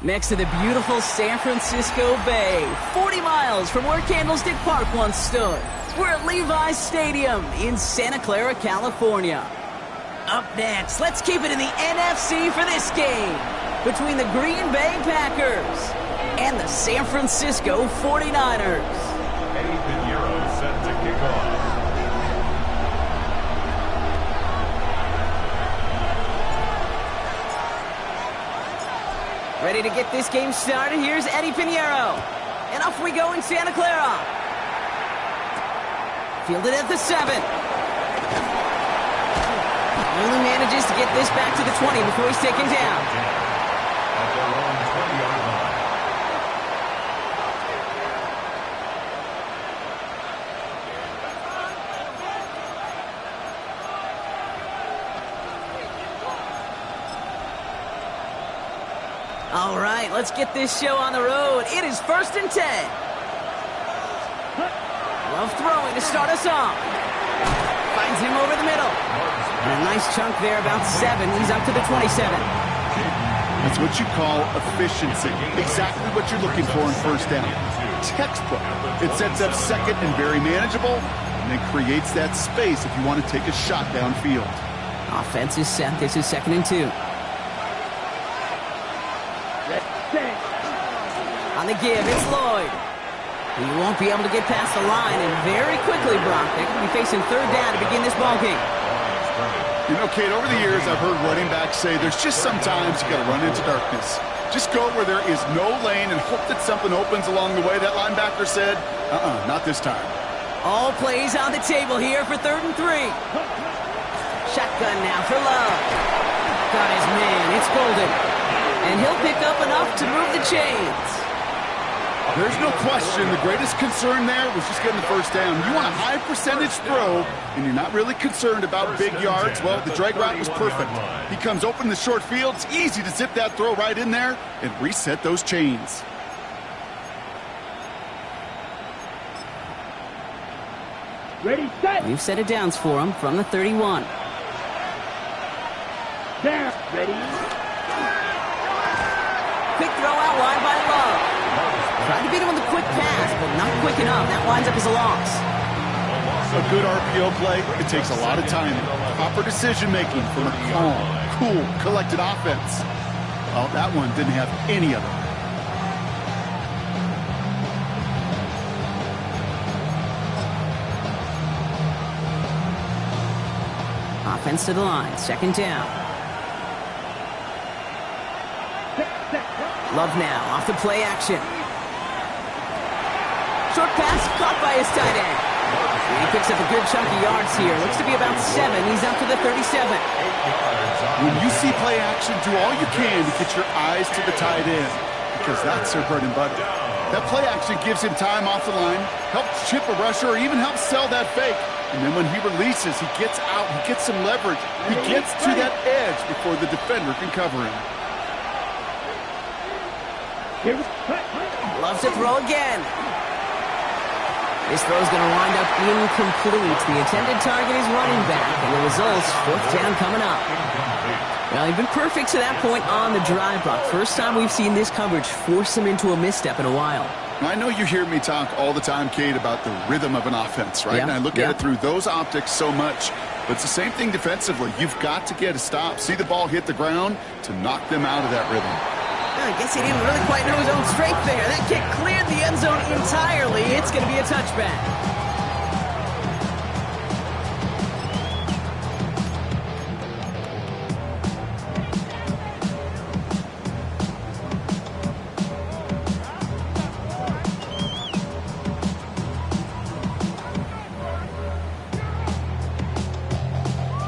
Next to the beautiful San Francisco Bay, 40 miles from where Candlestick Park once stood. We're at Levi's Stadium in Santa Clara, California. Up next, let's keep it in the NFC for this game between the Green Bay Packers and the San Francisco 49ers. Eddie Pinheiro set to kick off. Ready to get this game started, here's Eddie Pinheiro. And off we go in Santa Clara. Fielded at the 7. Only manages to get this back to the 20 before he's taken down. At their own 20-yard line. All right, let's get this show on the road. It is 1st and 10. Love throwing to start us off. Finds him over the middle. And a nice chunk there, about 7. He's up to the 27. That's what you call efficiency. Exactly what you're looking for in first down. Textbook. It sets up second and very manageable, and then creates that space if you want to take a shot downfield. Offense is set. This is 2nd and 2. On the give, it's Lloyd. He won't be able to get past the line, and very quickly, Brock, they could be facing 3rd down to begin this ballgame. You know, Kate, over the years, I've heard running backs say there's just sometimes you got to run into darkness. Just go where there is no lane and hope that something opens along the way. That linebacker said, not this time. All plays on the table here for 3rd and 3. Shotgun now for Love. Got his man. It's Golden. And he'll pick up enough to move the chains. There's no question the greatest concern there was just getting the first down. You want a high percentage throw, and you're not really concerned about big yards. Well, the drag route was perfect. He comes open in the short field. It's easy to zip that throw right in there and reset those chains. Ready, set. We've set it downs for him from the 31. Down. Ready. Quick throw out wide by Love. Tried to beat him with a quick pass, but not quick enough. That winds up as a loss. A good RPO play, it takes a lot of timing. Proper decision-making from a calm, cool, collected offense. Well, that one didn't have any of it. Offense to the line. 2nd down. Love now off the play action. Short pass caught by his tight end. He picks up a good chunk of yards here. Looks to be about 7. He's up to the 37. When you see play action, do all you can to get your eyes to the tight end, because that's their bread and butter. That play action gives him time off the line, helps chip a rusher, or even helps sell that fake. And then when he releases, he gets out, he gets some leverage. He gets to that edge before the defender can cover him. Loves to throw again. This throw is going to wind up incomplete. The intended target is running back, and the result's 4th down coming up. Well, he's been perfect to that point on the drive, Brock. First time we've seen this coverage force him into a misstep in a while. I know you hear me talk all the time, Kate, about the rhythm of an offense, right? Yeah. And I look at it through those optics so much. But it's the same thing defensively. You've got to get a stop, see the ball hit the ground to knock them out of that rhythm. I guess he didn't really quite know his own strength there. That kick cleared the end zone entirely. It's going to be a touchback.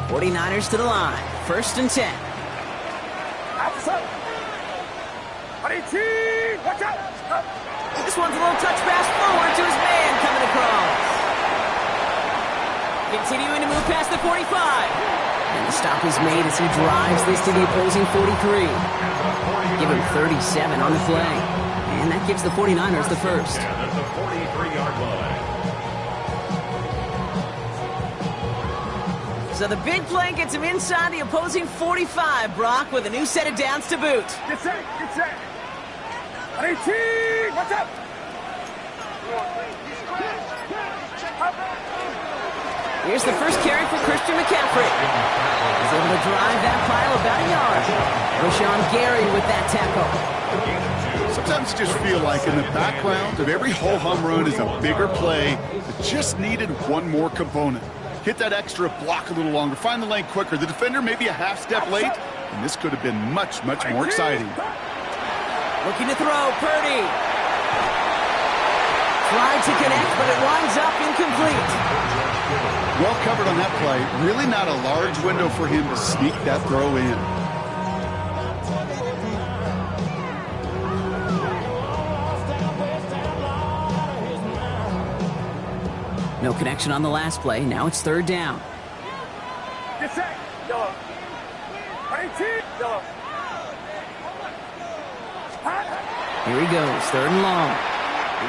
'49ers to the line. 1st and 10. This one's a little touch pass forward to his man coming across. Continuing to move past the 45. And the stop is made as he drives this to the opposing 43. Give him 37 on the play. And that gives the 49ers the first. At the 43-yard line. So the big play gets him inside the opposing 45, Brock, with a new set of downs to boot. Get set, get set. 18, what's up? Here's the first carry for Christian McCaffrey. He's able to drive that pile about a yard. Rashawn Gary with that tackle. Sometimes you just feel like in the background of every ho-hum run is a bigger play that just needed one more component. Hit that extra block a little longer, find the lane quicker. The defender maybe a half step late, and this could have been much, much more exciting. Looking to throw, Purdy. Tried to connect, but it winds up incomplete. Well covered on that play. Really not a large window for him to sneak that throw in. No connection on the last play. Now it's 3rd down. Get set, yellow. 18, yellow. Here he goes, 3rd and long.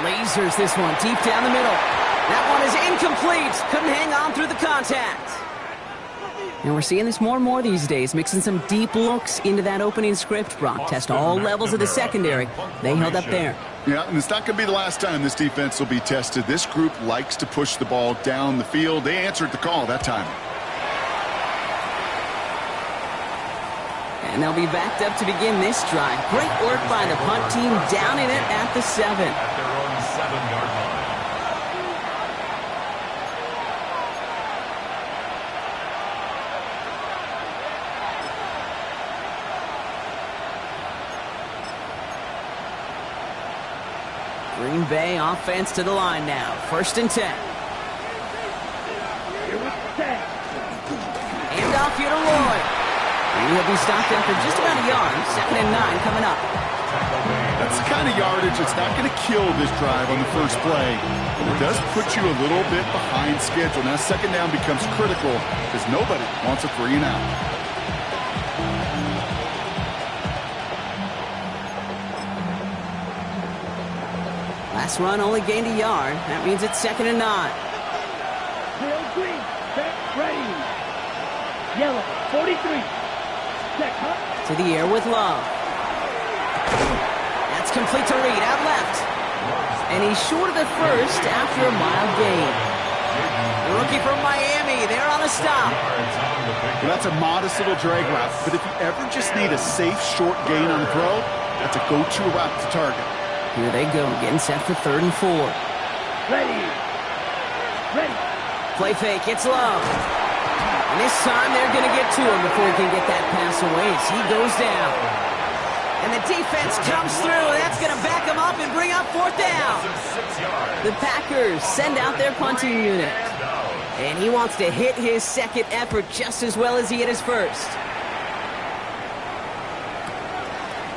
Lasers this one deep down the middle. That one is incomplete. Couldn't hang on through the contact. And we're seeing this more and more these days, mixing some deep looks into that opening script, Brock. Test all levels of the secondary. They held up there. Yeah, and it's not going to be the last time this defense will be tested. This group likes to push the ball down the field. They answered the call that time. And they'll be backed up to begin this drive. Great work by the punt team, down in it at the 7. At their own 7-yard line. Green Bay offense to the line now. 1st and 10. Hand off here to Lloyd. He'll be stopped after just about a yard. 2nd and 9 coming up. That's the kind of yardage that's not going to kill this drive on the first play. But it does put you a little bit behind schedule. Now 2nd down becomes critical because nobody wants a 3 and out. Last run only gained a yard. That means it's 2nd and 9. Green, set, ready. Yellow, 43. Check, huh? To the air with Love. That's complete to Reed, out left. And he's short of the first after a mild gain. The rookie from Miami, there on the stop. Well, that's a modest little drag route, but if you ever just need a safe short gain on the throw, that's a go-to route to target. Here they go, getting set for 3rd and 4. Ready. Ready. Play fake, it's Love. And this time they're going to get to him before he can get that pass away as he goes down. And the defense comes through. That's going to back them up and bring up fourth down. The Packers send out their punting unit. And he wants to hit his second effort just as well as he hit his first.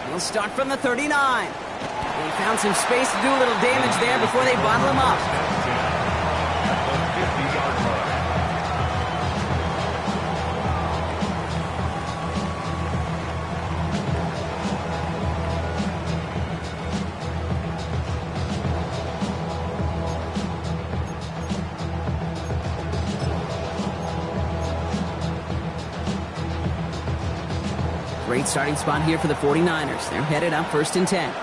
He'll start from the 39. He found some space to do a little damage there before they bottle him up. Great starting spot here for the 49ers. They're headed up 1st and 10.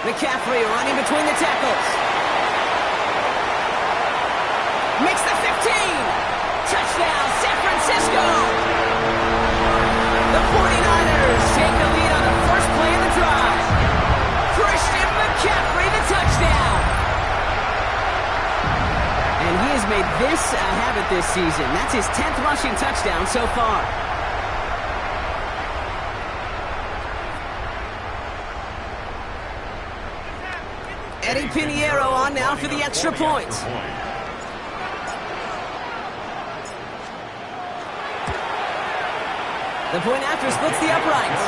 McCaffrey running between the tackles. Makes the 15. Touchdown, San Francisco. The 49ers take the lead on the first play of the drive. Christian McCaffrey, the touchdown. And he has made this a habit this season. That's his 10th rushing touchdown so far. Eddie Pinheiro on now for the extra point. The point after splits the uprights.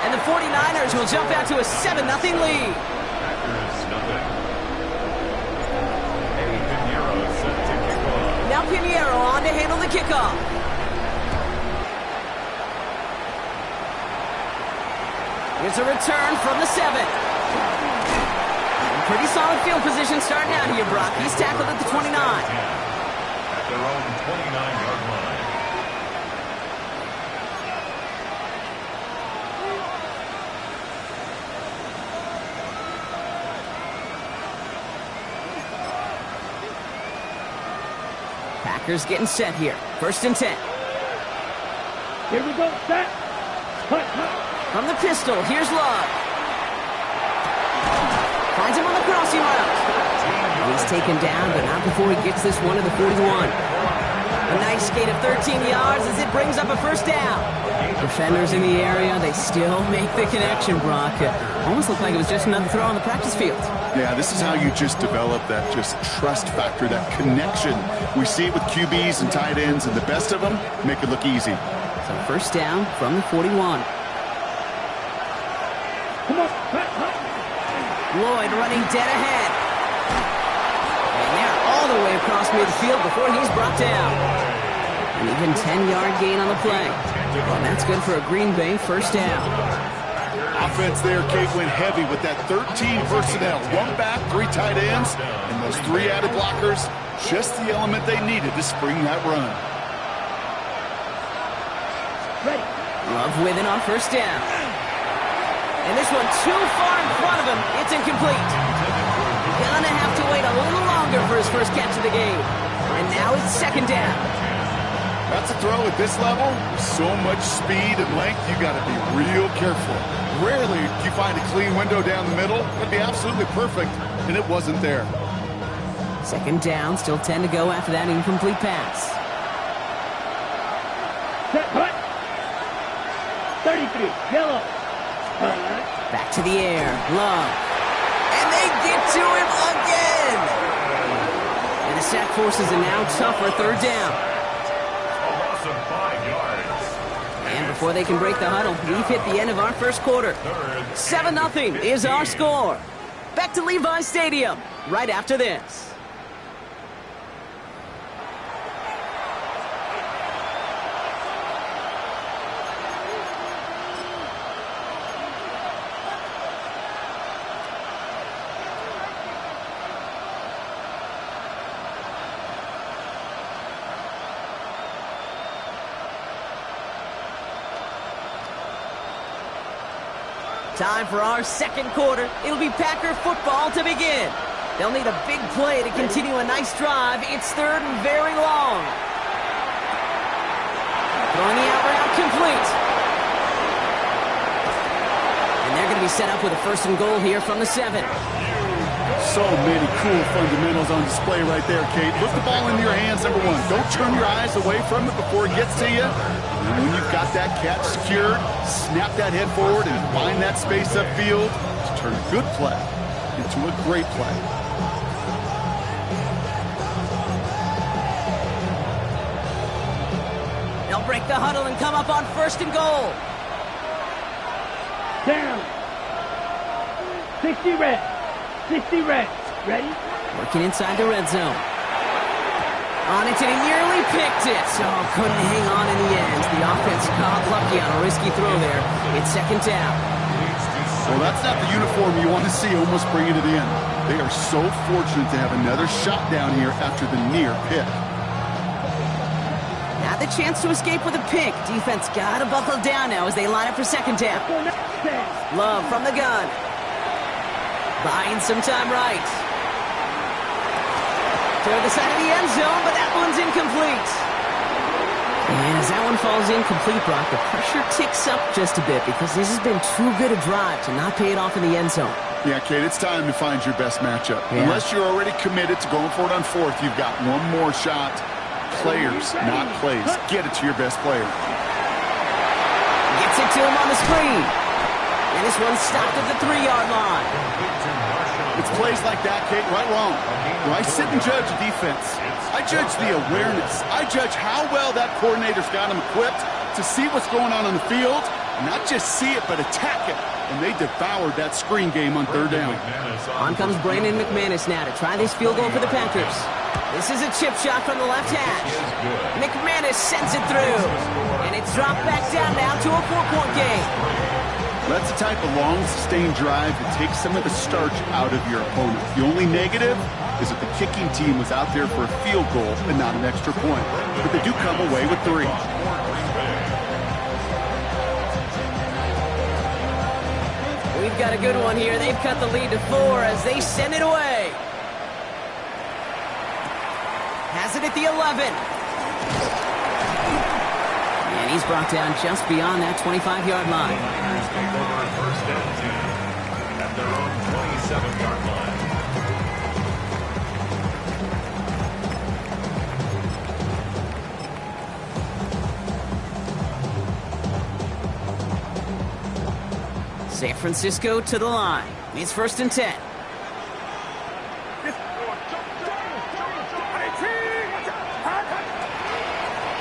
And the 49ers will jump out to a 7-0 lead. Now Pinheiro on to handle the kickoff. Here's a return from the 7. Pretty solid field position starting out here, Brock. He's tackled at the 29. At their own 29-yard line. Packers getting set here. 1st and 10. Here we go, set. Cut. From the pistol, here's Love. Finds him on the crossing route. He's taken down, but not before he gets this one to the 41. A nice gain of 13 yards as it brings up a first down. Defenders in the area, they still make the connection, Brock. Almost looked like it was just another throw on the practice field. Yeah, this is how you just develop that just trust factor, that connection. We see it with QBs and tight ends, and the best of them make it look easy. So first down from the 41. Come on, cut. Lloyd running dead ahead. And they're all the way across midfield before he's brought down. An even 10-yard gain on the play. And that's good for a Green Bay first down. Offense there, Kate, went heavy with that 13 personnel. 1 back, 3 tight ends, and those 3 added blockers. Just the element they needed to spring that run. Ready. Love with it on first down. And this one too far in front of him. It's incomplete. Gonna have to wait a little longer for his first catch of the game. And now it's 2nd down. That's a throw at this level. With so much speed and length, you got to be real careful. Rarely do you find a clean window down the middle. It'd be absolutely perfect, and it wasn't there. 2nd down, still 10 to go after that incomplete pass. Set, cut. 33, yellow. Back to the air, Love. And they get to him again! And the sack forces a now tougher 3rd down. A loss of 5 yards. And before they can break the huddle, we've hit the end of our first quarter. 7-0 is our score. Back to Levi's Stadium right after this. Time for our 2nd quarter. It'll be Packer football to begin. They'll need a big play to continue a nice drive. It's 3rd and very long. Throwing the out route complete. And they're going to be set up with a 1st and goal here from the 7. So many cool fundamentals on display right there, Kate. Put the ball into your hands, number one. Don't turn your eyes away from it before it gets to you. And when you've got that catch secured, snap that head forward and find that space upfield to turn a good play into a great play. They'll break the huddle and come up on 1st and goal. Down. 60 reps. 60 reps. Ready? Working inside the red zone. On it, and he nearly picked it. Oh, couldn't hang on in the end. The offense got lucky on a risky throw there. It's 2nd down. Well, that's not the uniform you want to see almost bringing it in. They are so fortunate to have another shot down here after the near pick. Now the chance to escape with a pick. Defense got to buckle down now as they line up for 2nd down. Love from the gun. Buying some time right. Toward the side of the end zone, but that one's incomplete. And as that one falls incomplete, Brock, the pressure ticks up just a bit because this has been too good a drive to not pay it off in the end zone. Yeah, Kate, it's time to find your best matchup. Yeah. Unless you're already committed to going for it on 4th, you've got one more shot. Players, not plays. Get it to your best player. Gets it to him on the screen. And this one's stopped at the 3-yard line. It's plays like that, Kate, right wrong. When I sit and judge a defense, I judge the awareness. I judge how well that coordinator's got them equipped to see what's going on the field, and not just see it, but attack it. And they devoured that screen game on 3rd down. On comes Brandon McManus now to try this field goal for the Packers. This is a chip shot from the left hash. McManus sends it through. And it's dropped back down now to a 4-point game. That's the type of long, sustained drive that takes some of the starch out of your opponent. The only negative is that the kicking team was out there for a field goal and not an extra point. But they do come away with 3. We've got a good one here. They've cut the lead to 4 as they send it away. Has it at the 11. And he's brought down just beyond that 25-yard line. Take over 1st and 10 at their own 27-yard line. San Francisco to the line. It's 1st and 10.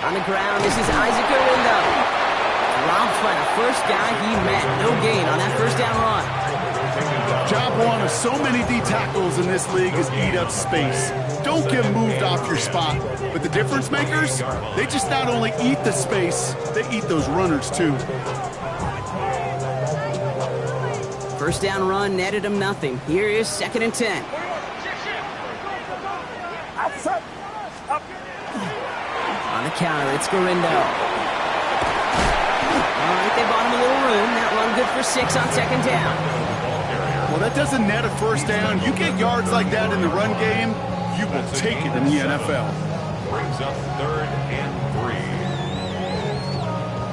On the ground, this is Isaac Orindo. Dropped by the first guy he met. No gain on that 1st down run. Job one of so many D tackles in this league is eat up space. Don't get moved off your spot. But the difference makers, they just not only eat the space, they eat those runners too. 1st down run netted him nothing. Here is 2nd and 10. On the counter, it's Gorindo. All right, they bought him a little room. That run good for 6 on 2nd down. Well, that doesn't net a 1st down. You get yards like that in the run game, you will take it in the NFL. Brings up 3rd and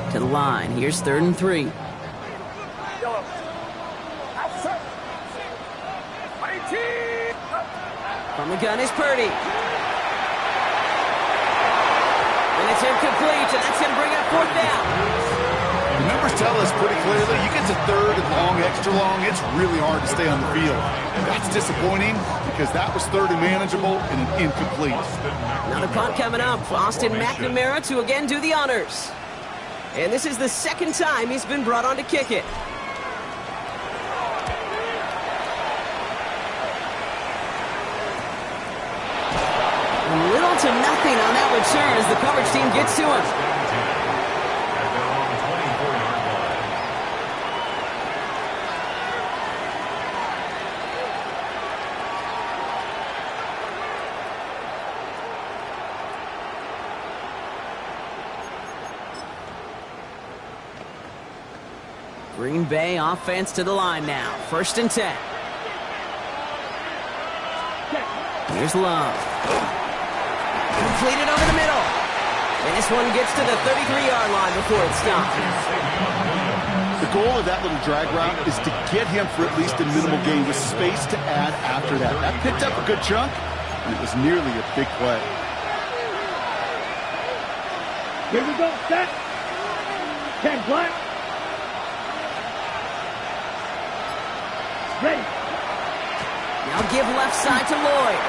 3. To the line, here's 3rd and 3. From the gun is Purdy. And it's incomplete, and that's going to bring up 4th down. The numbers tell us pretty clearly, you get to 3rd and long, extra long, it's really hard to stay on the field. That's disappointing because that was 3rd and manageable and an incomplete. Another punt coming up. Austin McNamara to again do the honors. And this is the 2nd time he's been brought on to kick it. Little to nothing on that return as the coverage team gets to him. Green Bay offense to the line now. 1st and 10. Here's Love. Completed over the middle. And this one gets to the 33-yard line before it's stopped. The goal of that little drag route is to get him for at least a minimal gain with space to add after that. That picked up a good chunk, and it was nearly a big play. Here we go, set. 10 black. Ready. Now give left side to Lloyd.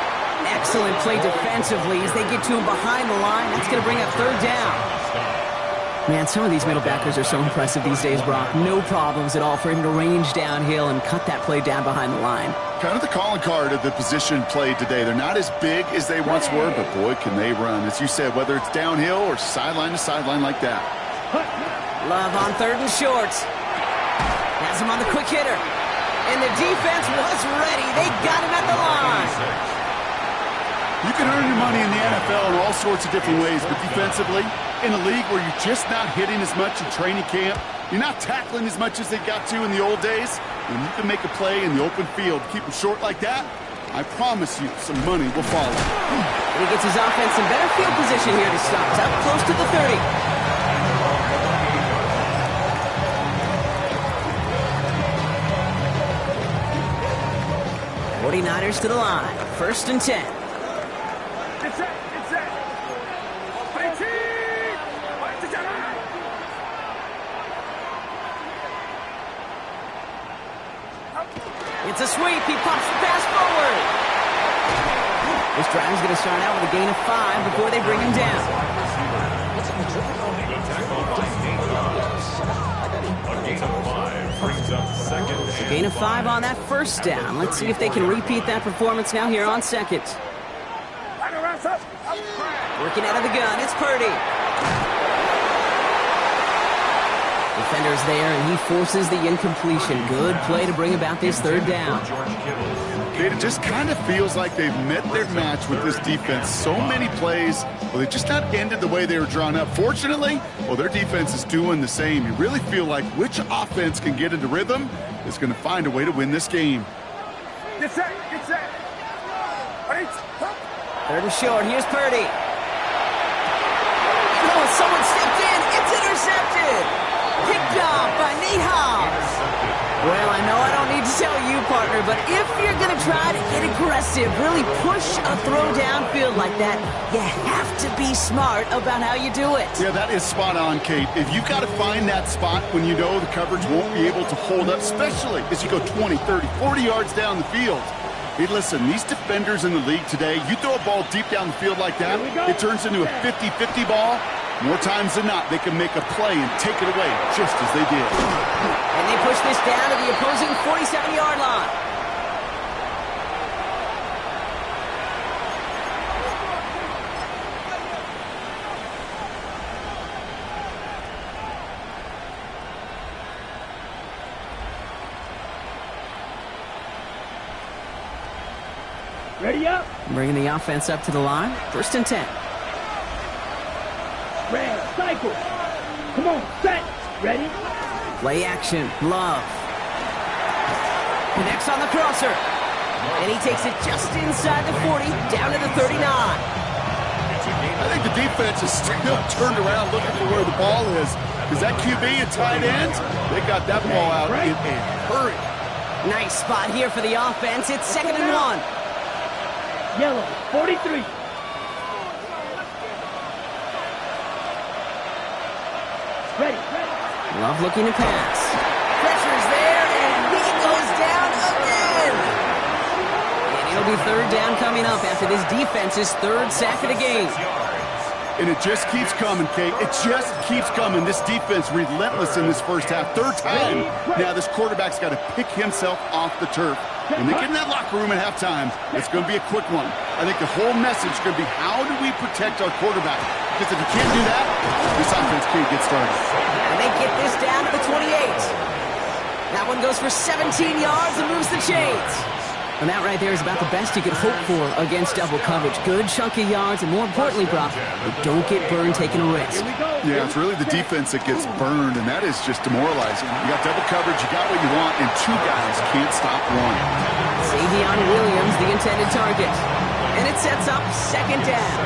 Excellent play defensively as they get to him behind the line. That's going to bring up third down. Man, some of these middle backers are so impressive these days, Brock. No problems at all for him to range downhill and cut that play down behind the line. Kind of the calling card of the position played today. They're not as big as they once were, but boy, can they run. As you said, whether it's downhill or sideline to sideline like that. Love on third and short. Has him on the quick hitter. And the defense was ready. They got him at the line. You can earn your money in the NFL in all sorts of different ways, but defensively, in a league where you're just not hitting as much in training camp, you're not tackling as much as they got to in the old days, when you can make a play in the open field, keep them short like that, I promise you some money will follow. And he gets his offense in better field position here to start. Up close to the 30. 49ers to the line. 1st and 10. It's a sweep. He pops the pass forward. This drive is going to start out with a gain of 5 before they bring him down. A gain of 5 on that first down. Let's see if they can repeat that performance now here on second. Working out of the gun. It's Purdy. Defender's there, and he forces the incompletion. Good play to bring about this third down. It just kind of feels like they've met their match with this defense. So many plays, well, they just not ended the way they were drawn up. Fortunately, well, their defense is doing the same. You really feel like which offense can get into rhythm is going to find a way to win this game. Get set, get set. Third and short. Here's Purdy. Oh, someone stepped in. It's intercepted. Picked off by Nate Hobbs. Well, I know I don't need to tell you, partner, but if you're going to try to get aggressive, really push a throw downfield like that, you have to be smart about how you do it. Yeah, that is spot on, Kate. If you've got to find that spot when you know the coverage won't be able to hold up, especially as you go 20, 30, 40 yards down the field. Hey, listen, these defenders in the league today, you throw a ball deep down the field like that, it turns into a 50-50 ball. More times than not, they can make a play and take it away just as they did. And they push this down to the opposing 47-yard line. Ready up. Bringing the offense up to the line. 1st and 10. Red, cycle. Come on, set. Ready? Play action. Love. Connects on the crosser. And he takes it just inside the 40, down to the 39. I think the defense is still turned around looking for where the ball is. Because that QB and tight end, they got that ball out in a hurry. Nice spot here for the offense. It's 2nd and 1. Yellow, 43. Ready. Love looking to pass. Pressure's there, and he goes down again. And it'll be 3rd down coming up after this defense's 3rd sack of the game. And it just keeps coming, Kate. It just keeps coming. This defense relentless in this first half. 3rd time. Now this quarterback's got to pick himself off the turf. When they get in that locker room at halftime, it's going to be a quick one. I think the whole message is going to be, how do we protect our quarterback? Because if you can't do that, this offense can't get started. And they get this down to the 28. That one goes for 17 yards and moves the chains. And that right there is about the best you could hope for against double coverage. Good chunky yards, and more importantly, Brock, but don't get burned taking a risk. Yeah, it's really the defense that gets burned, and that is just demoralizing. You got double coverage, you got what you want, and 2 guys can't stop one. Savion Williams, the intended target. And it sets up 2nd down.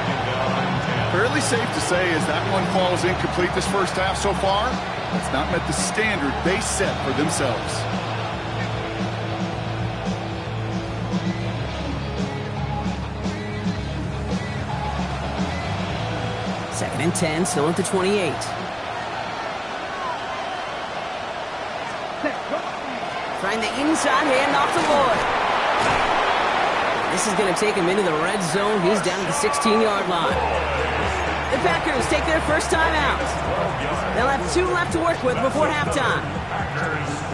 Fairly safe to say as that one falls incomplete this first half so far, It's not met the standard they set for themselves. Second and 10, still at the 28. Trying the inside hand off to Lloyd. This is going to take him into the red zone. He's down at the 16-yard line. The Packers take their first time out. They'll have 2 left to work with before halftime.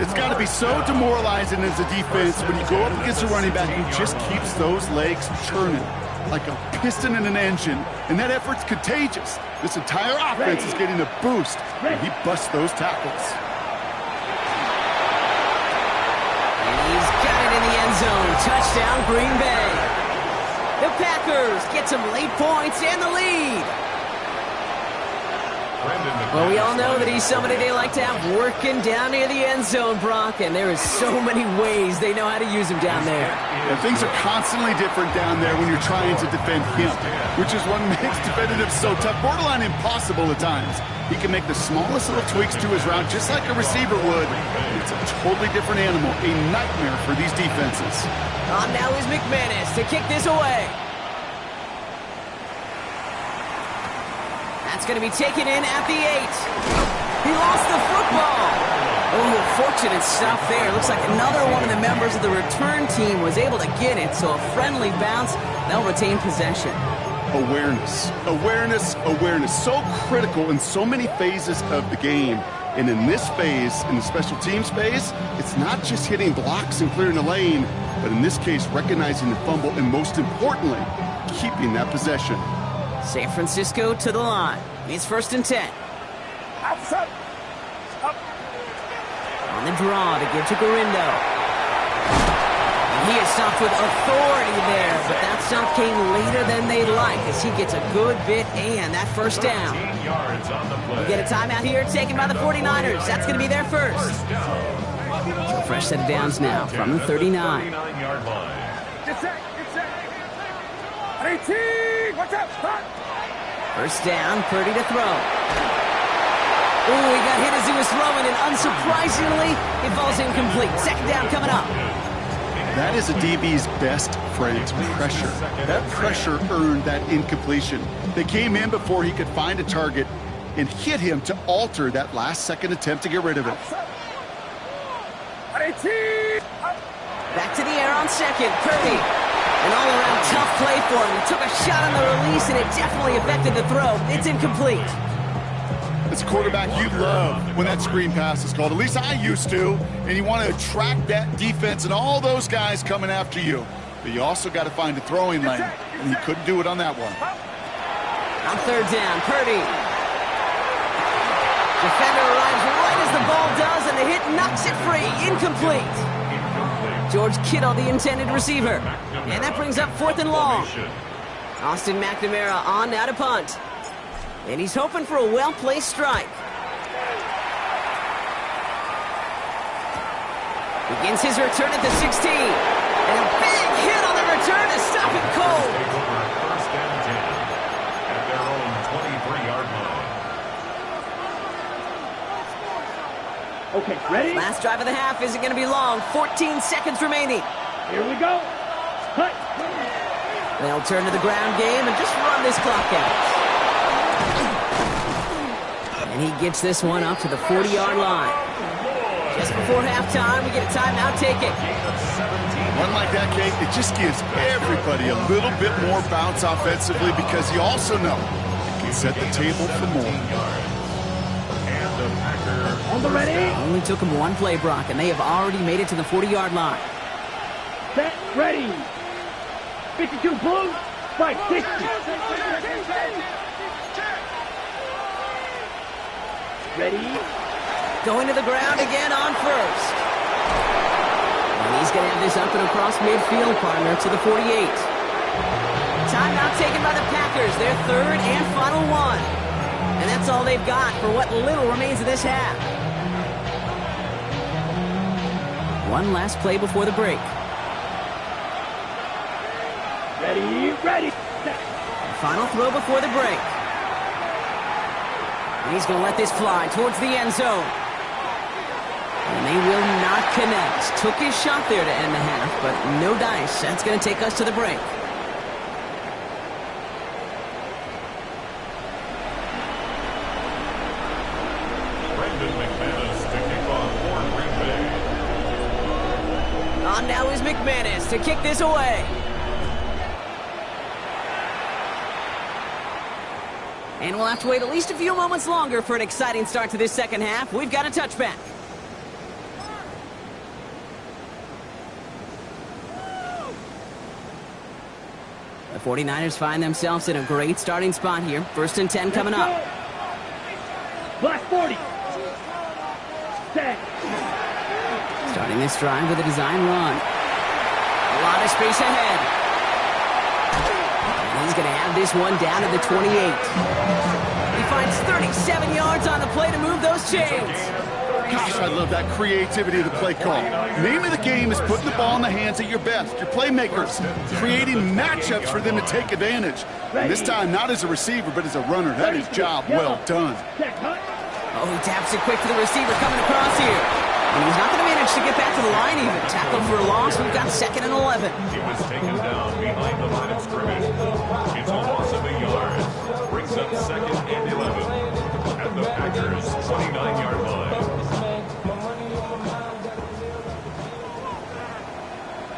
It's got to be so demoralizing as a defense when you go up against a running back who just keeps those legs churning like a piston in an engine, and that effort's contagious. This entire offense is getting a boost when he busts those tackles. And he's got it in the end zone. Touchdown, Green Bay. The Packers get some late points and the lead. Well, we all know that he's somebody they like to have working down near the end zone, Brock, and there is so many ways they know how to use him down there. And things are constantly different down there when you're trying to defend him, which is what makes defending him so tough, borderline impossible at times. He can make the smallest little tweaks to his route just like a receiver would. It's a totally different animal, a nightmare for these defenses. On now is McManus to kick this away. That's going to be taken in at the 8. He lost the football. Oh, fortunate stuff there. Looks like another one of the members of the return team was able to get it, so a friendly bounce. They'll retain possession. Awareness, awareness, awareness. So critical in so many phases of the game. And in this phase, in the special teams phase, it's not just hitting blocks and clearing the lane, but in this case, recognizing the fumble and most importantly, keeping that possession. San Francisco to the line. It's first and 10. Outside. Up. On the draw to give to Garindo. And he is stopped with authority there, but that stop came later than they'd like as he gets a good bit and that first down. We get a timeout here taken by the 49ers. That's going to be their first. So fresh set of downs now from the 39. Get set. Get set. 18. Watch out. Stop. First down, Purdy to throw. Ooh, he got hit as he was throwing, and unsurprisingly, it falls incomplete. Second down coming up. That is a DB's best friend, pressure. That pressure earned that incompletion. They came in before he could find a target and hit him to alter that last-second attempt to get rid of it. 18. Back to the air on second, Purdy. An all-around tough play for him. He took a shot on the release, and it definitely affected the throw. It's incomplete. As a quarterback, you love when that screen pass is called. At least I used to. And you want to attract that defense and all those guys coming after you. But you also got to find a throwing lane. And he couldn't do it on that one. On third down, Purdy. Defender arrives right as the ball does, and the hit knocks it free. Incomplete. George Kittle, the intended receiver. And that brings up fourth and long. Austin McNamara on now to punt. And he's hoping for a well-placed strike. Begins his return at the 16. And a big hit on the return to stop it cold. First and 10 at their own 23-yard line. Okay, ready? Last drive of the half isn't going to be long. 14 seconds remaining. Here we go. Cut. They'll turn to the ground game and just run this clock out. And he gets this one up to the 40-yard line. Just before halftime, we get a timeout taken. One like that, Kate, it just gives everybody a little bit more bounce offensively because you also know it can set the table for more. On the ready. Only took him one play, Brock, and they have already made it to the 40-yard line. Set. Ready. 52 blue. Strike 60. Ready. Going to the ground again on first. And he's going to have this up and across midfield, partner, to the 48. Timeout taken by the Packers, their third and final one. And that's all they've got for what little remains of this half. One last play before the break. Ready. Ready. Final throw before the break. And he's going to let this fly towards the end zone. And they will not connect. Took his shot there to end the half, but no dice. That's going to take us to the break. Brandon McManus to kick off for Green Bay. On now is McManus to kick this away. And we'll have to wait at least a few moments longer for an exciting start to this second half. We've got a touchback. The 49ers find themselves in a great starting spot here. 1st and 10 coming up. Black 40. Set. Starting this drive with a design run. A lot of space ahead. And he's going to have this one down at the 28. He finds 37 yards on the play to move those chains. Gosh, I love that creativity of the play call. Name of the game is putting the ball in the hands of your best, your playmakers, creating matchups for them to take advantage. And this time, not as a receiver, but as a runner. That is job well done. Oh, he taps it quick to the receiver coming across here. And he's not going to manage to get back to the line even. Tackled for a loss. We've got 2nd and 11. He was taken down behind the line of scrimmage. It's a loss of a yard. Brings up 2nd and 11 at the Packers' 29-yard line.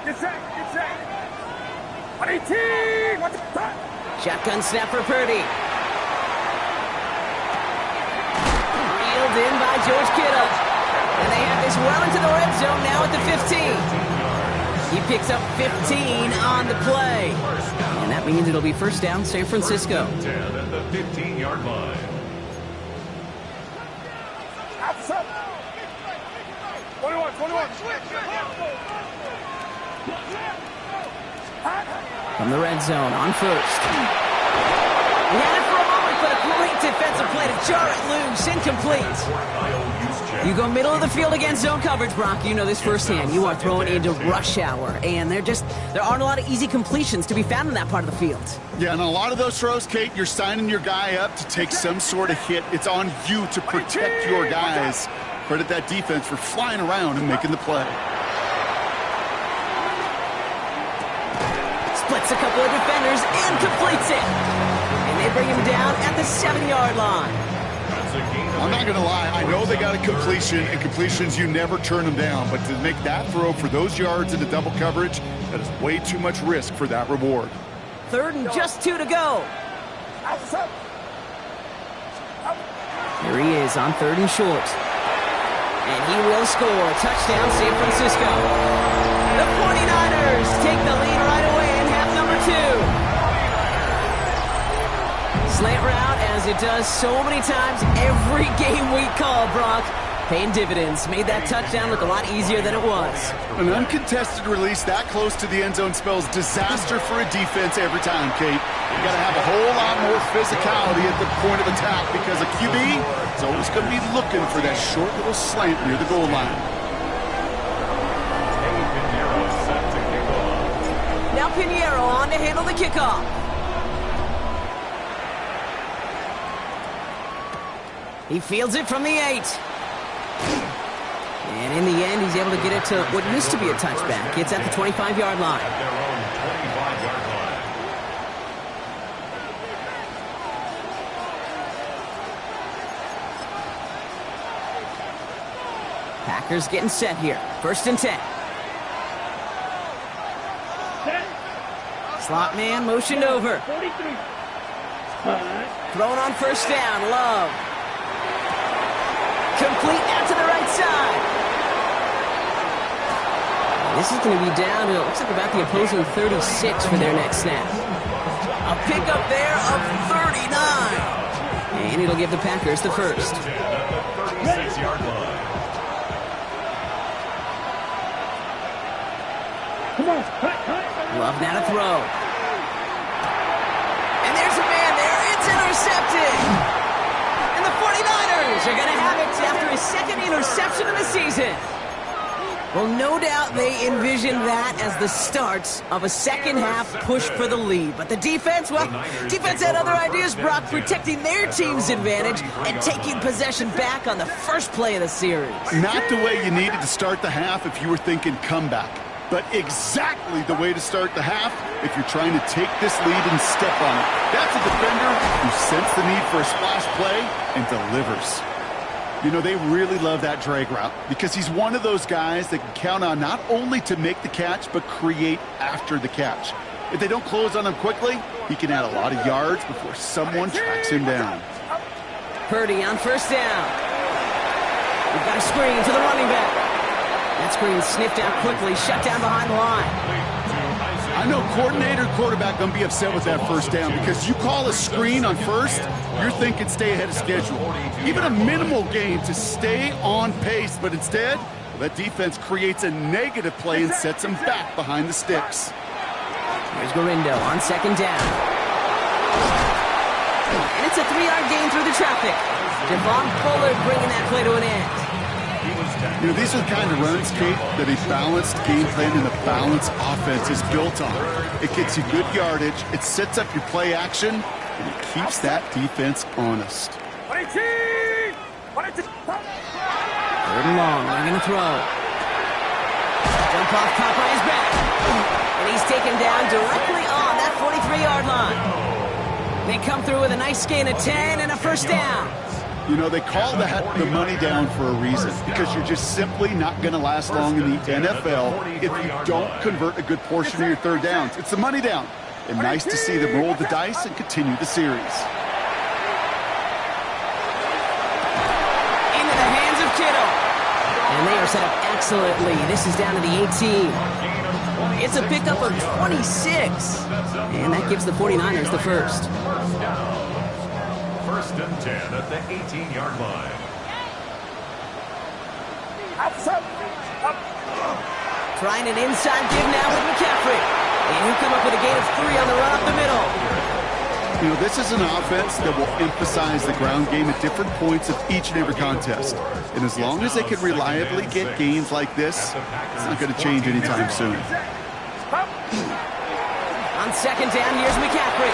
Get set. Get set. 18. What's that? Shotgun snap for Purdy. Reeled in by George Kittle. And they have this well into the red zone now at the 15. He picks up 15 on the play. And that means it'll be 1st down San Francisco. 10 at the 15-yard line. Outside. 21. From the red zone on 1st. He had it for a moment, but a great defensive play to jar it loose. Incomplete. You go middle of the field against zone coverage, Brock. You know this firsthand. You are throwing into rush hour, and there aren't a lot of easy completions to be found in that part of the field. Yeah, and a lot of those throws, Kate, you're signing your guy up to take some sort of hit. It's on you to protect your guys. Credit that defense for flying around and making the play. Splits a couple of defenders and completes it. And they bring him down at the 7-yard line. I'm not going to lie. I know they got a completion, and completions, you never turn them down. But to make that throw for those yards into double coverage, that is way too much risk for that reward. 3rd and just 2 to go. Here he is on 3rd and short. And he will score. Touchdown, San Francisco. The 49ers take the lead right away in half number 2. Slant route, as it does so many times every game we call, Brock. Paying dividends. Made that touchdown look a lot easier than it was. An uncontested release that close to the end zone spells disaster for a defense every time, Kate. You got to have a whole lot more physicality at the point of attack because a QB is always going to be looking for that short little slant near the goal line. Now Pinheiro on to handle the kickoff. He fields it from the 8. And in the end, he's able to get it to what used to be a touchback. It's at the 25-yard line. At their own 25-yard line. Packers getting set here. 1st and 10. Slot man motioned over. 43. Thrown on 1st down. Love. Complete out to the right side. This is going to be down to, it looks like about the opposing 36 for their next snap. A pickup there of 39. And it'll give the Packers the 1st. At the 36-yard line. Come on. Love now to throw. And there's a man there. It's intercepted. And the 49ers are going to have it after his 2nd interception of the season. Well, no doubt they envisioned that as the start of a second-half push for the lead. But the defense, well, defense had other ideas, Brock, protecting their team's advantage and taking possession back on the first play of the series. Not the way you needed to start the half if you were thinking comeback, but exactly the way to start the half if you're trying to take this lead and step on it. That's a defender who sensed the need for a splash play and delivers. You know, they really love that drag route because he's one of those guys that can count on not only to make the catch, but create after the catch. If they don't close on him quickly, he can add a lot of yards before someone tracks him down. Purdy on first down. We've got a screen to the running back. That screen sniffed out quickly, shut down behind the line. I know coordinator, quarterback going to be upset with that first down because you call a screen on first, you're thinking stay ahead of schedule. Even a minimal gain to stay on pace, but instead, well, that defense creates a negative play and sets them back behind the sticks. Here's Garindo on second down. And it's a 3-yard gain through the traffic. Devon Fuller bringing that play to an end. You know, these are the kind of runs, Kate, that a balanced game plan and a balanced offense is built on. It gets you good yardage, it sets up your play action, and it keeps that defense honest. 22! 22! Third and long, they're going to throw. Jump off Popeye's back. And he's taken down directly on that 43-yard line. They come through with a nice gain of 10 and a first down. You know, they call that the money down for a reason because you're just simply not going to last long in the NFL if you don't convert a good portion of your third downs. It's the money down. And nice to see them roll the dice and continue the series. Into the hands of Kittle. And they are set up excellently. This is down to the 18. It's a pickup of 26. And that gives the 49ers the first. First and 10 at the 18-yard line. Trying an inside give now with McCaffrey. And he'll come up with a gain of 3 on the run up the middle. You know, this is an offense that will emphasize the ground game at different points of each and every contest. And as long as they can reliably get gains like this, it's not going to change anytime soon. On second down, here's McCaffrey.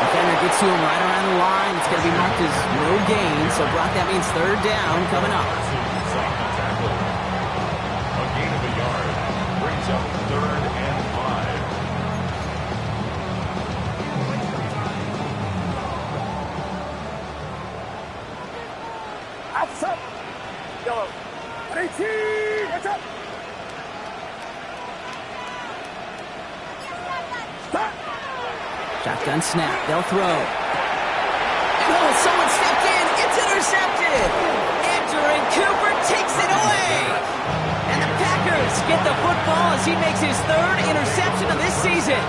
Defender gets to him right around the line. It's going to be marked as no gain. So, Brock, that means third down coming up. A gain of a yard brings up 3rd and 5. Outside. Yellow. 18. Watch out. Shotgun snap. They'll throw. Oh, someone stepped in. It's intercepted. Andrew Cooper takes it away. And the Packers get the football as he makes his 3rd interception of this season.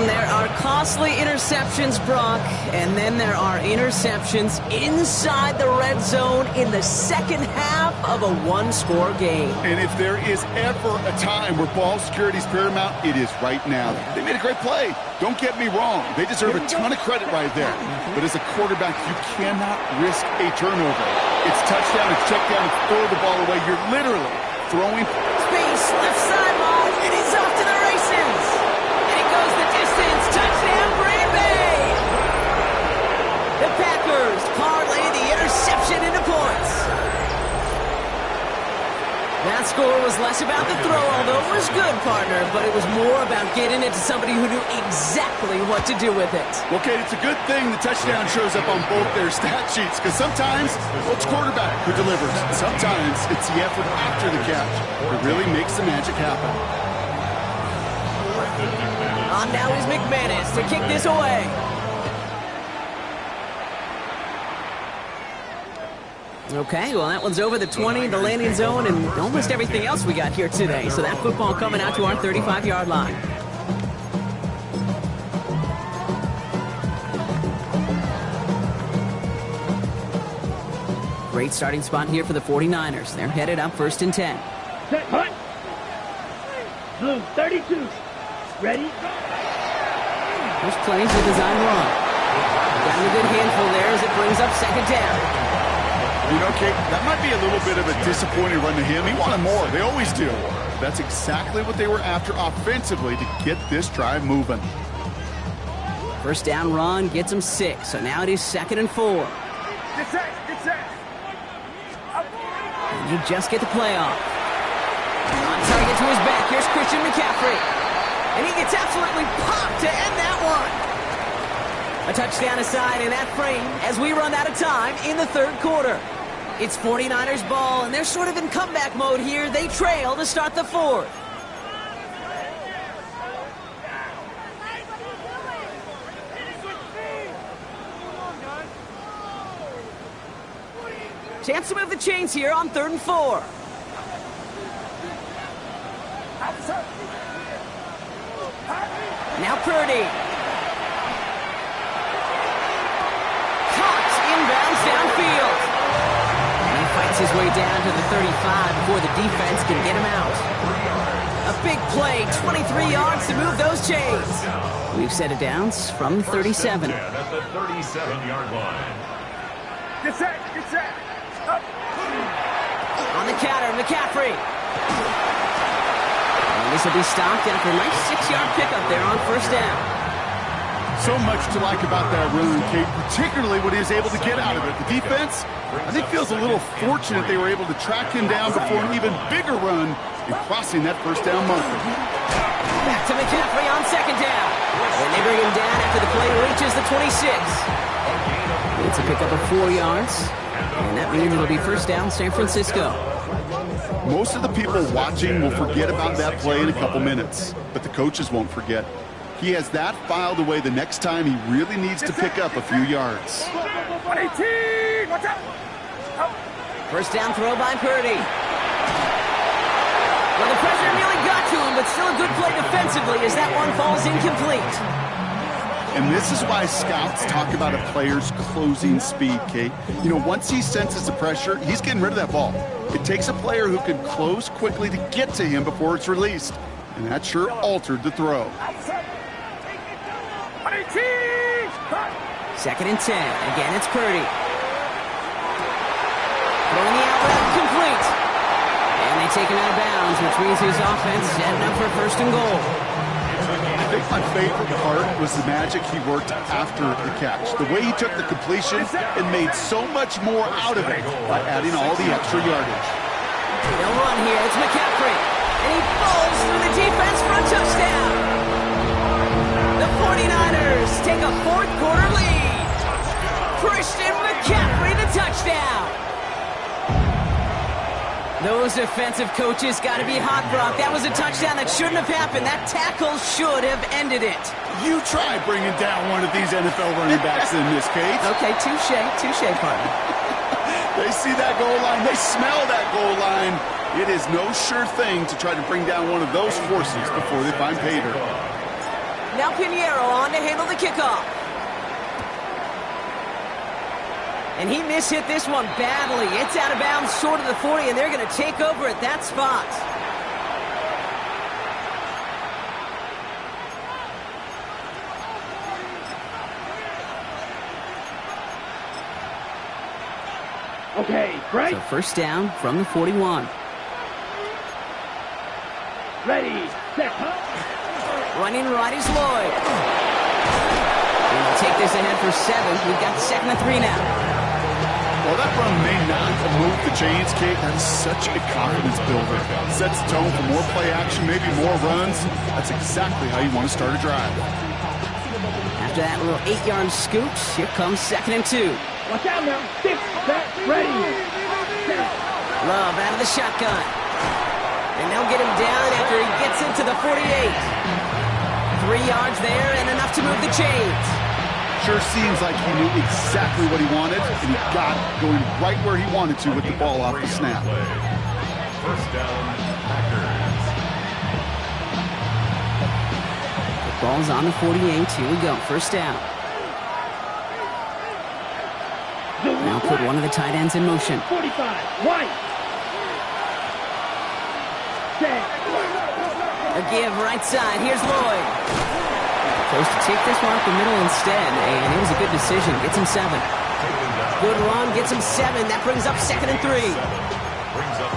There are costly interceptions, Brock, and then there are interceptions inside the red zone in the second half of a one-score game. And if there is ever a time where ball security is paramount, it is right now. They made a great play. Don't get me wrong. They deserve a ton of credit right there. But as a quarterback, you cannot risk a turnover. It's touchdown, it's check down, it's throw the ball away. You're literally throwing. Space, left sideline, and he's off to the races. And he goes the distance. Touchdown, Green Bay. The Packers parlay the interception into points. That score was less about the throw, although it was good, partner, but it was more about getting it to somebody who knew exactly what to do with it. Well, Kate, it's a good thing the touchdown shows up on both their stat sheets, because sometimes it's quarterback who delivers. Sometimes it's the effort after the catch that really makes the magic happen. On now is McManus to kick this away. Okay, well, that one's over the 20, the landing zone, and almost everything else we got here today. So that football coming out to our 35-yard line. Great starting spot here for the 49ers. They're headed up 1st and 10. Set, hunt. Blue, 32. Ready? There's plenty to design wrong. Got a good handful there as it brings up 2nd down. You know, Kate, that might be a little bit of a disappointing run to him. He wanted more. They always do. That's exactly what they were after offensively to get this drive moving. First down run gets him 6, so now it is 2nd and 4. Get set, get set. And you just get the play off. On target to his back, here's Christian McCaffrey. And he gets absolutely popped to end that one. A touchdown aside in that frame as we run out of time in the 3rd quarter. It's 49ers ball, and they're sort of in comeback mode here. They trail to start the 4th. Chance to move the chains here on 3rd and 4. Now Purdy. Caught inbounds downfield. And he fights his way down to the 35 before the defense can get him out. A big play, 23 yards to move those chains. We've set it down from 37. At the 37-yard line. Get set, get set. Up. On the counter, McCaffrey. And this will be stopped after a nice 6-yard pickup there on 1st down. So much to like about that run, Kate, particularly what he was able to get out of it. The defense, I think, feels a little fortunate they were able to track him down before an even bigger run in crossing that 1st down marker. Back to McCaffrey on 2nd down. And they bring him down after the play reaches the 26. It's a pickup of 4 yards. And that means it'll be 1st down, San Francisco. Most of the people watching will forget about that play in a couple minutes, but the coaches won't forget. He has that filed away the next time he really needs to pick up a few yards. 118, watch out. Up. 1st down throw by Purdy. Well, the pressure nearly got to him, but still a good play defensively as that one falls incomplete. And this is why scouts talk about a player's closing speed, Kate. You know, once he senses the pressure, he's getting rid of that ball. It takes a player who can close quickly to get to him before it's released. And that sure altered the throw. 118. 2nd and 10. Again, it's Purdy. Throwing the out route complete. And they take him out of bounds, which means his offense is heading up for 1st and goal. I think my favorite part was the magic he worked after the catch. The way he took the completion and made so much more out of it by adding all the extra yardage. They'll run here. It's McCaffrey. And he falls through the defense for a touchdown. The 49ers take a 4th quarter lead. Christian McCaffrey, the touchdown. Those defensive coaches got to be hot, Brock. That was a touchdown that shouldn't have happened. That tackle should have ended it. You try bringing down one of these NFL running backs in this case. Okay, touche, partner. They see that goal line. They smell that goal line. It is no sure thing to try to bring down one of those horses before they find pay dirt. Now Pinheiro on to handle the kickoff. And he mishit this one badly. It's out of bounds short of the 40, and they're going to take over at that spot. Okay, right? So 1st down from the 41. Ready, set, Running right is Lloyd. And they'll take this ahead for 7. We've got 2nd and 3 now. Well, that run may not have moved the chains, Kate. That is such a confidence builder. Sets the tone for more play action, maybe more runs. That's exactly how you want to start a drive. After that little 8-yard scoot, here comes 2nd and 2. watch out now, 6, set, ready, set. Love out of the shotgun. And they'll get him down after he gets into the 48. 3 yards there and enough to move the chains. Sure seems like he knew exactly what he wanted, and he got it going right where he wanted to with the ball off the snap. 1st down, Packers. The ball's on the 48. Here we go. 1st down. Now put one of the tight ends in motion. 45, White. Set. A give right side. Here's Lloyd. Chose to take this one up the middle instead, and it was a good decision. Gets him 7. Taken down Good run, gets him 7. That brings up 2nd and 3.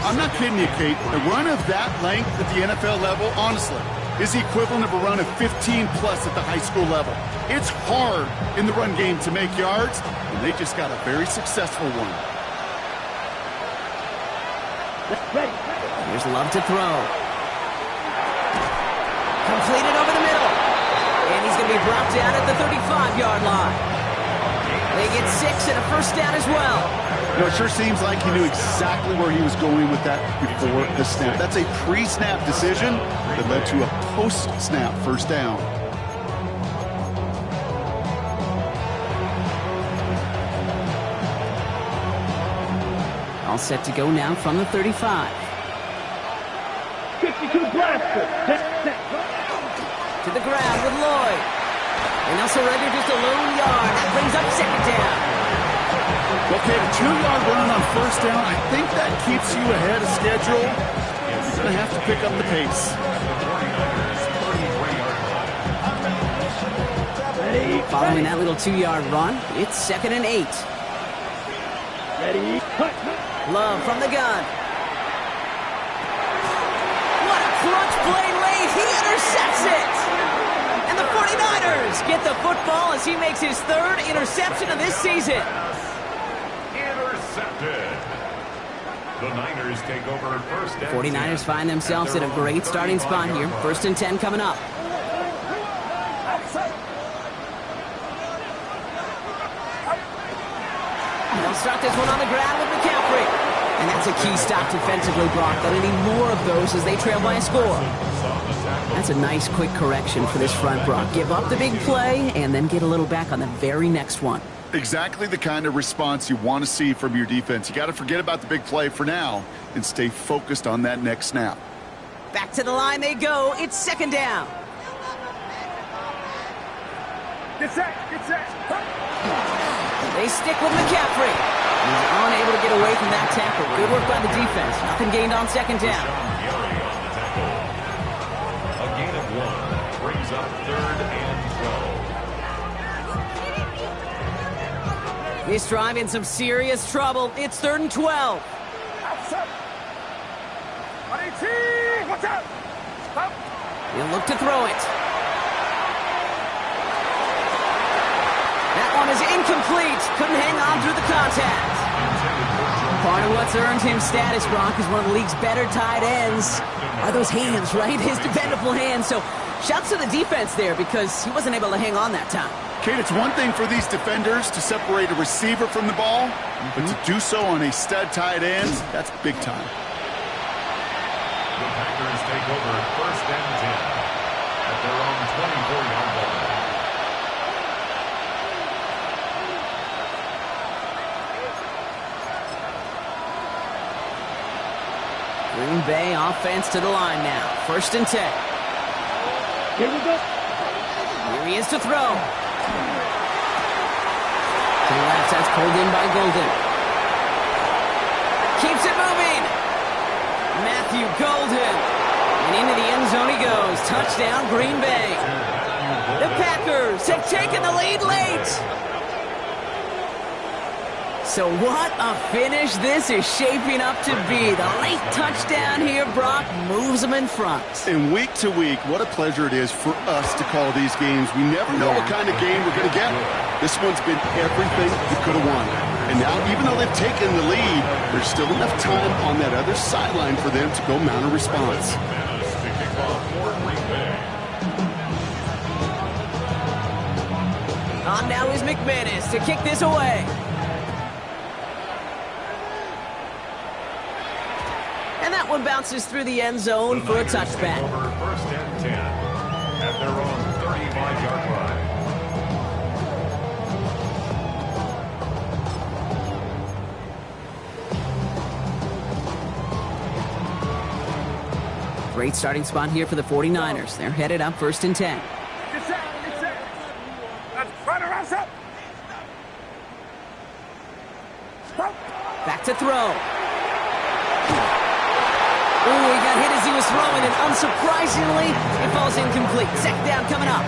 I'm not kidding you, Kate. A run of that length at the NFL level, honestly, is the equivalent of a run of 15-plus at the high school level. It's hard in the run game to make yards, and they just got a very successful one. Here's Love to throw. Completed over the middle. And he's going to be brought down at the 35-yard line. They get 6 and a first down as well. You know, it sure seems like he knew exactly where he was going with that before the snap. That's a pre-snap decision that led to a post-snap first down. All set to go now from the 35. 52 blaster. To the ground with Lloyd. And now surrender just a lone yard. That brings up 2nd down. Okay, a 2-yard run on first down. I think that keeps you ahead of schedule. You're going to have to pick up the pace. Following that little 2-yard run, it's 2nd and 8. Ready. Love from the gun. What a clutch play late. He intercepts it. And the 49ers get the football as he makes his 3rd interception of this season. Intercepted. The Niners take over first and 49ers find themselves in a great starting spot here. 1st and 10 coming up. They'll start this one on the ground with McCaffrey. And that's a key stop defensively, Brock. They'll need more of those as they trail by a score. That's a nice quick correction for this front, Brock. Give up the big play and then get a little back on the very next one. Exactly the kind of response you want to see from your defense. You got to forget about the big play for now and stay focused on that next snap. Back to the line they go. It's 2nd down. Get set. Get set. They stick with McCaffrey. He's unable to get away from that tackle. Good work by the defense. Nothing gained on 2nd down. A gain of 1 brings up 3rd and 12. This drive in some serious trouble. It's 3rd and 12. Outside. 118. Watch out. Stop. He'll look to throw it. That one is incomplete. Couldn't hang on through the contact. Part of what's earned him status, Brock, is one of the league's better tight ends. Are those hands, right? His dependable hands. So shouts to the defense there because he wasn't able to hang on that time. Kate, it's one thing for these defenders to separate a receiver from the ball, but to do so on a stud tight end, that's big time. The Packers take over first and 10 at their own 24-yard line. Green Bay offense to the line now. 1st and 10. Here we go. Here he is to throw. To the left, that's pulled in by Golden. Keeps it moving. Matthew Golden. And into the end zone he goes. Touchdown, Green Bay. The Packers have taken the lead late. So what a finish this is shaping up to be. The late touchdown here, Brock, moves them in front. And week to week, what a pleasure it is for us to call these games. We never know what kind of game we're going to get. This one's been everything you could have won. And now, even though they've taken the lead, there's still enough time on that other sideline for them to go mount a response. On now is McManus to kick this away. And that one bounces through the end zone for a touchback. Over first and 10 at their own 35-yard line. Great starting spot here for the 49ers. They're headed up 1st and 10. Get set. Get set. Let's run around up. Stop. Back to throw. Ooh, he got hit as he was throwing, and unsurprisingly, it falls incomplete. 2nd down coming up.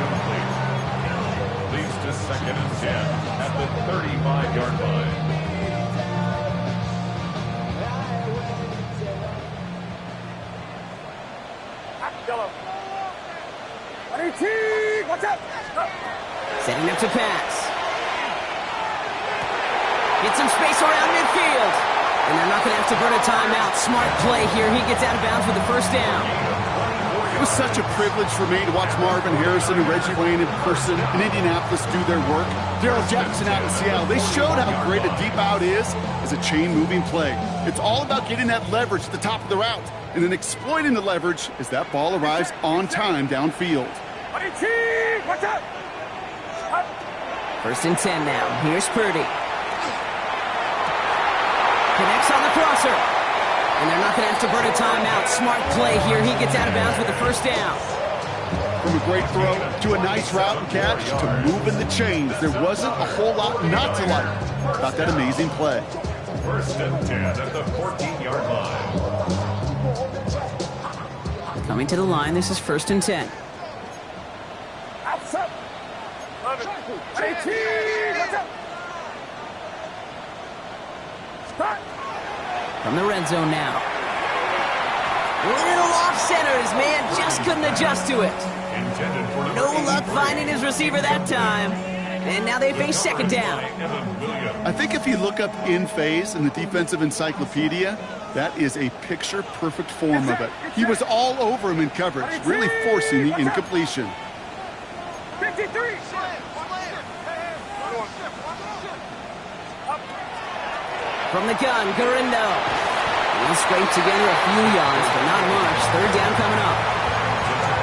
Leads to 2nd and 10 at the 35-yard line. 18, watch out. Setting up to pass. Get some space around midfield. And they're not going to have to burn a timeout. Smart play here. He gets out of bounds with the first down. It was such a privilege for me to watch Marvin Harrison and Reggie Wayne in person in Indianapolis do their work. Darrell Jackson out in Seattle. They showed how great a deep out is as a chain-moving play. It's all about getting that leverage at the top of the route and then exploiting the leverage as that ball arrives on time downfield. 18, watch out. First and 10 now. Here's Purdy. Connects on the crosser. And they're not going to have to burn a timeout. Smart play here. He gets out of bounds with the first down. From a great throw to a nice route and catch to moving the chains, there wasn't a whole lot not to like about that amazing play. First and 10 at the 14-yard line. Coming to the line, this is first and 10. Outside. 18, watch out. Start. From the red zone now. Little off center. His man just couldn't adjust to it. Intended for number No luck 83. finding his receiver that time. And now they face second down. Evan Williams. I think if you look up in phase in the defensive encyclopedia, that is a picture-perfect form of it. He was all over him in coverage, really forcing the incompletion. 53. From the gun, Gurindo. He scraped together a few yards, but not much. Third down coming up.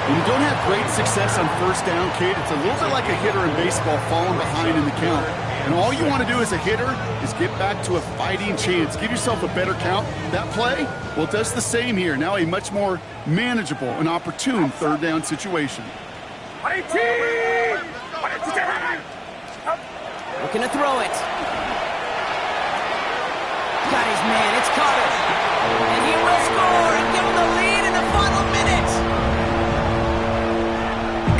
When you don't have great success on first down, Kate, it's a little bit like a hitter in baseball falling behind in the count. And all you want to do as a hitter is get back to a fighting chance. Give yourself a better count. That play, well, it does the same here. Now a much more manageable and opportune third down situation. 18. Looking to throw it. Got his man. It's Carter. And he will score and give him the lead in the final minute.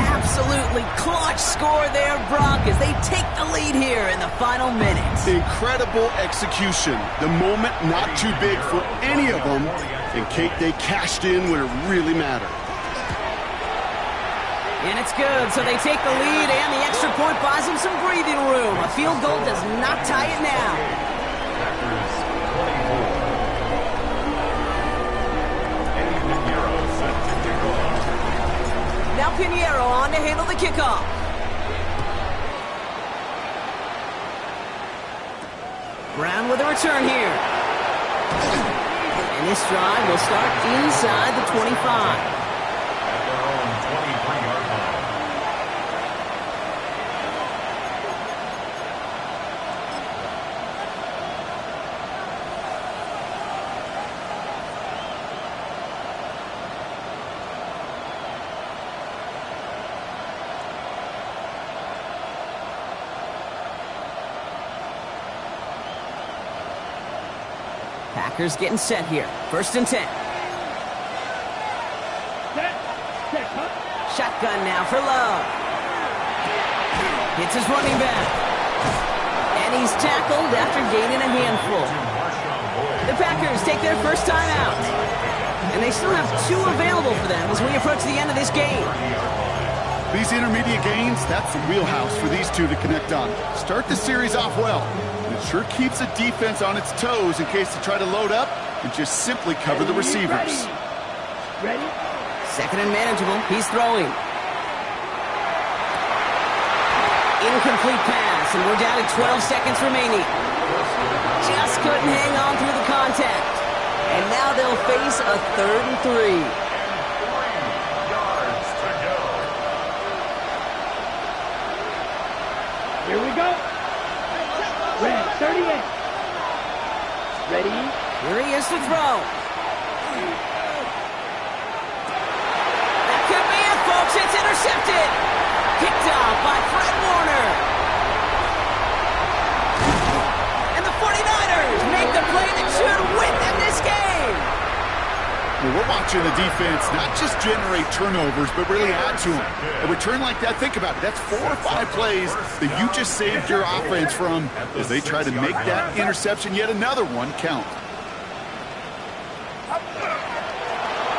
Absolutely clutch score there, Brock, as they take the lead here in the final minute. Incredible execution. The moment not too big for any of them. And Kate, they cashed in when it really mattered. And it's good, so they take the lead, and the extra point buys them some breathing room. A field goal does not tie it now. Now Pinheiro on to handle the kickoff. Brown with a return here. And this drive will start inside the 25. At their own 23-yard line. Packers getting set here. First and 10. Shotgun now for Love. Hits his running back. And he's tackled after gaining a handful. The Packers take their first time out. And they still have two available for them as we approach the end of this game. These intermediate gains, that's the wheelhouse for these two to connect on. Start the series off well. It sure keeps the defense on its toes in case they try to load up and just simply cover the receivers. Ready? Second and manageable. He's throwing. Incomplete pass, and we're down to 12 seconds remaining. Just couldn't hang on through the contact. And now they'll face a 3rd and 3. 3 yards to go. Here we go. Red 38. Ready? Here he is to throw. That could be it, folks. It's intercepted. Picked off by Fred Warner. And the 49ers make the play that should win them this game. Well, we're watching the defense not just generate turnovers, but really add to them. A return like that, think about it. That's 4 or 5 plays that you just saved your offense from as they try to make that interception, yet another one, count.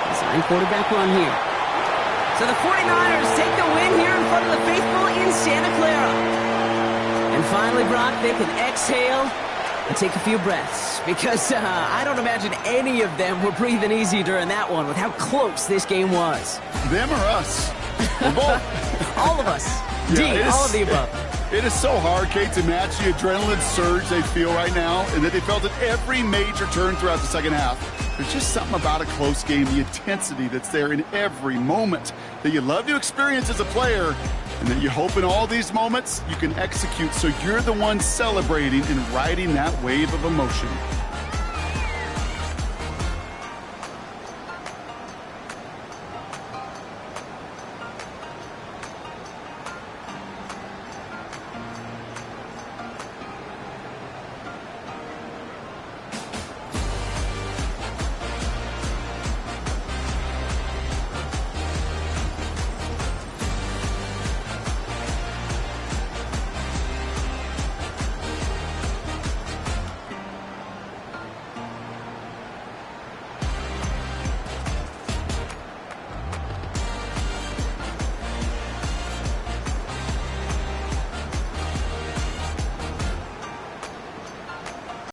Design quarterback run here. So the 49ers take the win here in front of the faithful in Santa Clara. And finally, Brock, they can exhale and take a few breaths, because I don't imagine any of them were breathing easy during that one with how close this game was. Them or us? We're both. All of us. Yeah, all of the above. It is so hard, Kate, to match the adrenaline surge they feel right now, and that they felt at every major turn throughout the second half. There's just something about a close game, the intensity that's there in every moment that you love to experience as a player, and that you hope in all these moments you can execute so you're the one celebrating and riding that wave of emotion.